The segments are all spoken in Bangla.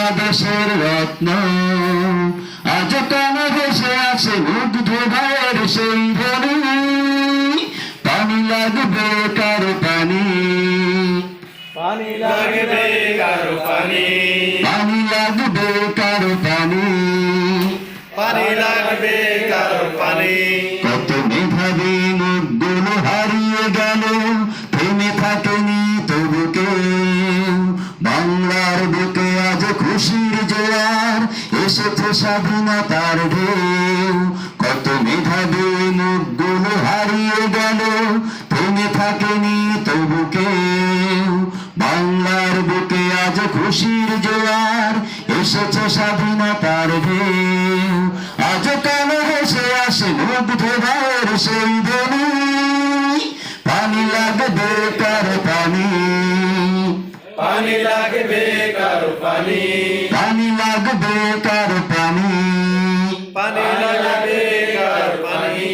বাংলাদেশের রত্ন আজ কেন ভেসে আছে মুগ্ধ ভাইয়ের সেই ধ্বনি পানি লাগবে কারো পানি পানি লাগবে কারো পানি পানি লাগবে কারো পানি পানি লাগবে কারো পানি কত মেধাবী মুখগুলো হারিয়ে গেল থেমে থাকেনি তবু কেউ বাংলার বুকে আজ খুশির জোয়ার এসেছে স্বাধীনতার ঢেউ কত মেধাবী মুখগুলো হারিয়ে গেল থেমে থাকেনি তবু কেউ বাংলার বুকে আজ খুশির জোয়ার এসেছে স্বাধীনতার ঢেউ আজ কেন ভেসে আসে মুগ্ধ ভাইয়ের সেই ধ্বনি পানি লাগবে কারো পানি পানি লাগবে কারো পানি পানি লাগবে কারো পানি পানি লাগবে কারো পানি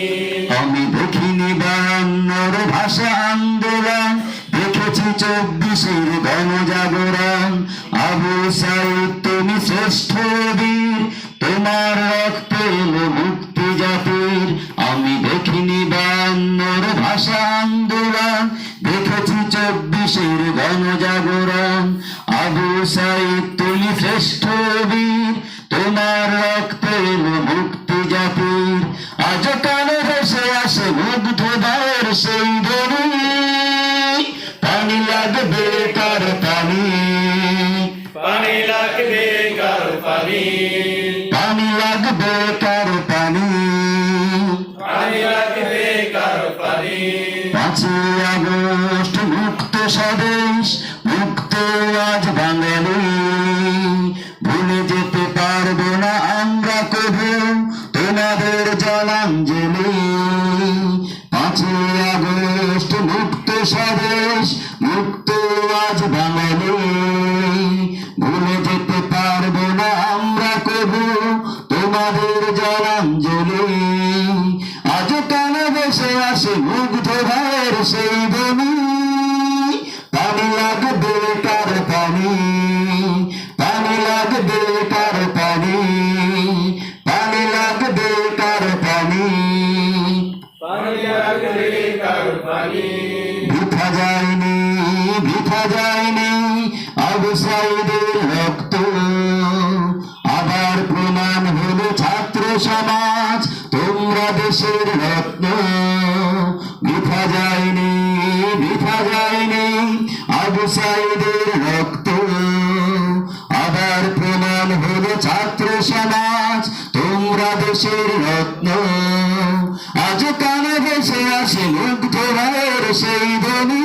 আমি দেখিনি 52 ভাষা আন্দোলন দেখেছি 24-এর গণজাগরণ আবু সাইদ তুমি শ্রেষ্ঠ বীর তোমার রক্তে এলো মুক্তি জাতির আমি দেখিনি 52 ভাষা আন্দোলন দেখেছি 24-এর গণজাগরণ আবু সাইদ তুমি শ্রেষ্ঠ বীর তোমার রক্তে এলো মুক্তি জাতির আজ কেন ভেসে আসে মুগ্ধ ভাইয়ের সেই ধ্বনি পানি লাগবে কারো পানি পানি লাগবে কারো পানি পানি লাগবে কারো পানি পানি লাগবে কারো পানি 5ই আগস্ট মুক্ত স্বদেশ মুক্ত আজ বাঙালি ভুলে যেতে পারবো না আমরা কবু তোমাদের জলাঞ্জলি 5ই আগস্ট মুক্ত স্বদেশ মুক্ত আজ বাঙালি ভুলে যেতে পারবো না আমরা কবু তোমাদের জলাঞ্জলি আজ কেন বসে আসে মুগ্ধ ভাইয়ের সেই ধ্বনি পানি লাগবে কারো পানি পানি লাগবে কারো পানি পানি লাগবে কারো পানি পানি লাগবে কারো পানি বৃথা যায়নি আবু সাইদের রক্ত আবার প্রমাণ হলো ছাত্র সমাজ তোমরা দেশের রত্ন বৃথা যায়নি আবু সাইদের রক্ত আবার প্রমাণ হলো ছাত্র সমাজ তোমরা দেশের রত্ন আজ কেন ভেসে আসে মুগ্ধ ভাইয়ের সেই ধ্বনি